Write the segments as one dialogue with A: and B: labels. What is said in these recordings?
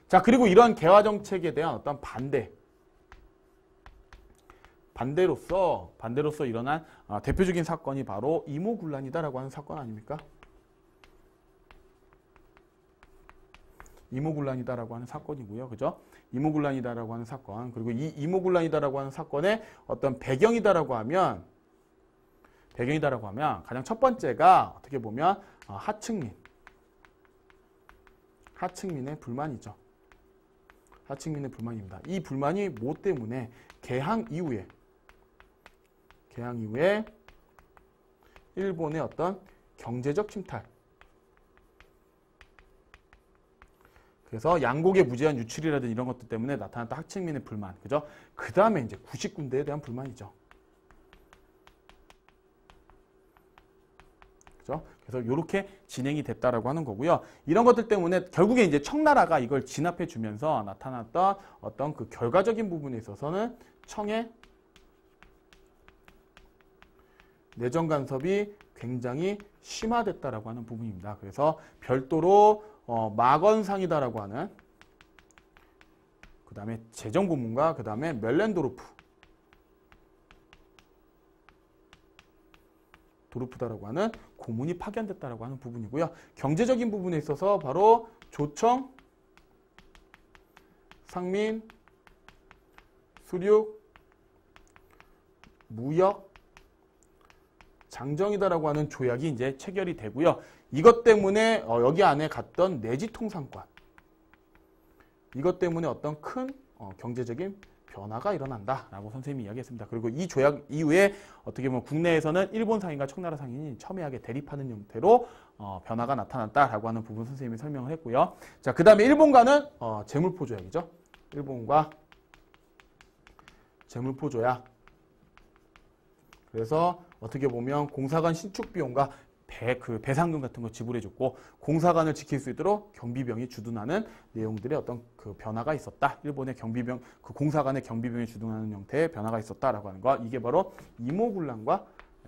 A: 자, 그리고 이러한 개화 정책에 대한 어떤 반대로서 일어난 대표적인 사건이 바로 이모군란이다라고 하는 사건 아닙니까? 이모군란이다라고 하는 사건이고요. 그죠? 이모군란이다라고 하는 사건. 그리고 이 이모군란이다라고 하는 사건의 어떤 배경이다라고 하면 가장 첫 번째가 어떻게 보면 하층민의 불만이죠. 하층민의 불만입니다. 이 불만이 뭐 때문에? 개항 이후에 일본의 어떤 경제적 침탈. 그래서 양곡의 무제한 유출이라든지 이런 것들 때문에 나타났던 하층민의 불만. 그죠? 그 다음에 이제 구식군대에 대한 불만이죠. 그죠? 그래서 이렇게 진행이 됐다라고 하는 거고요. 이런 것들 때문에 결국에 이제 청나라가 이걸 진압해 주면서 나타났던 어떤 그 결과적인 부분에 있어서는 청의 내정 간섭이 굉장히 심화됐다라고 하는 부분입니다. 그래서 별도로 마건상이다라고 하는, 그 다음에 재정고문과 그 다음에 도르프다라고 하는 고문이 파견됐다라고 하는 부분이고요. 경제적인 부분에 있어서 바로 조청, 상민, 수륙, 무역, 장정이다라고 하는 조약이 이제 체결이 되고요. 이것 때문에 여기 안에 갔던 내지통상권, 이것 때문에 어떤 큰 경제적인 변화가 일어난다라고 선생님이 이야기했습니다. 그리고 이 조약 이후에 어떻게 보면 국내에서는 일본 상인과 청나라 상인이 첨예하게 대립하는 형태로 변화가 나타났다라고 하는 부분 선생님이 설명을 했고요. 자, 그 다음에 일본과는 재물포 조약이죠. 일본과 재물포 조약. 그래서 어떻게 보면 공사관 신축 비용과 배상금 같은 거 지불해줬고, 공사관을 지킬 수 있도록 경비병이 주둔하는 내용들의 어떤 그 변화가 있었다. 일본의 경비병, 그 공사관의 경비병이 주둔하는 형태의 변화가 있었다라고 하는 거, 이게 바로 이모군란과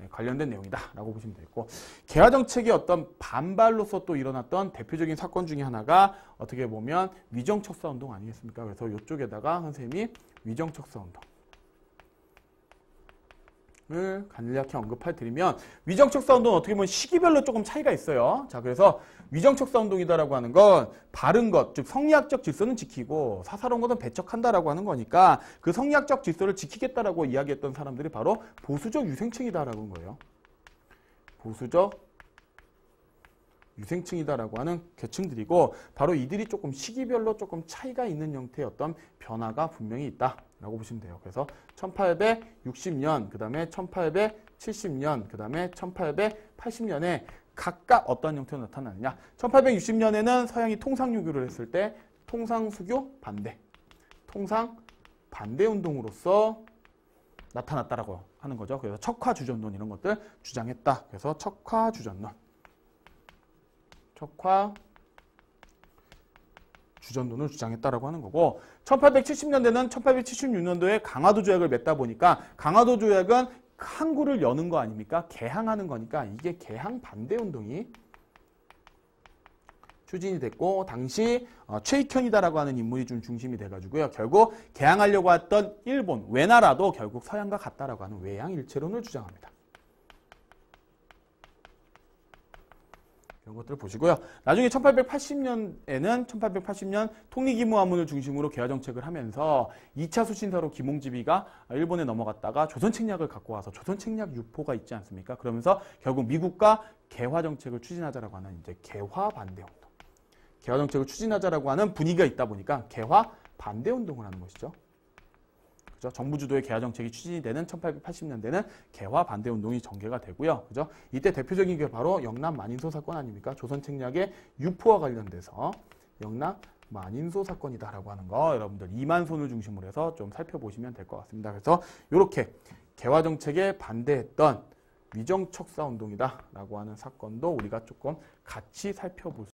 A: 관련된 내용이다라고 보시면 되겠고, 개화정책의 어떤 반발로서 또 일어났던 대표적인 사건 중에 하나가 어떻게 보면 위정척사운동 아니겠습니까? 그래서 이쪽에다가 선생님이 위정척사운동 을 간략히 언급해 드리면, 위정척사운동은 어떻게 보면 시기별로 조금 차이가 있어요. 자, 그래서 위정척사운동이다라고 하는 건 바른 것, 즉 성리학적 질서는 지키고 사사로운 것은 배척한다라고 하는 거니까, 그 성리학적 질서를 지키겠다라고 이야기했던 사람들이 바로 보수적 유생층이다라고 하는 거예요. 보수적 유생층이다라고 하는 계층들이고, 바로 이들이 조금 시기별로 조금 차이가 있는 형태의 어떤 변화가 분명히 있다라고 보시면 돼요. 그래서 1860년, 그 다음에 1870년, 그 다음에 1880년에 각각 어떤 형태로 나타나느냐. 1860년에는 서양이 통상유교를 했을 때 통상수교 반대, 통상 반대 운동으로서 나타났다라고 하는 거죠. 그래서 척화주전론 이런 것들 주장했다. 그래서 척화주전론을 주장했다라고 하는 거고, 1870년대는 1876년도에 강화도 조약을 맺다 보니까, 강화도 조약은 항구를 여는 거 아닙니까? 개항하는 거니까 이게 개항 반대 운동이 추진이 됐고, 당시 최익현이다라고 하는 인물이 좀 중심이 돼가지고요. 결국 개항하려고 했던 일본, 외나라도 결국 서양과 같다라고 하는 외양일체론을 주장합니다. 이런 것들을 보시고요. 나중에 1880년 통리기무화문을 중심으로 개화정책을 하면서 2차 수신사로 김홍집이가 일본에 넘어갔다가 조선책략을 갖고 와서 조선책략 유포가 있지 않습니까? 그러면서 결국 미국과 개화정책을 추진하자라고 하는 이제 개화 반대운동, 개화정책을 추진하자라고 하는 분위기가 있다 보니까 개화 반대운동을 하는 것이죠. 그죠? 정부 주도의 개화 정책이 추진이 되는 1880년대는 개화 반대 운동이 전개가 되고요. 그죠? 이때 대표적인 게 바로 영남 만인소 사건 아닙니까? 조선 책략의 유포와 관련돼서 영남 만인소 사건이다라고 하는 거, 여러분들 이만손을 중심으로 해서 좀 살펴보시면 될 것 같습니다. 그래서 이렇게 개화 정책에 반대했던 위정척사 운동이다라고 하는 사건도 우리가 조금 같이 살펴볼 수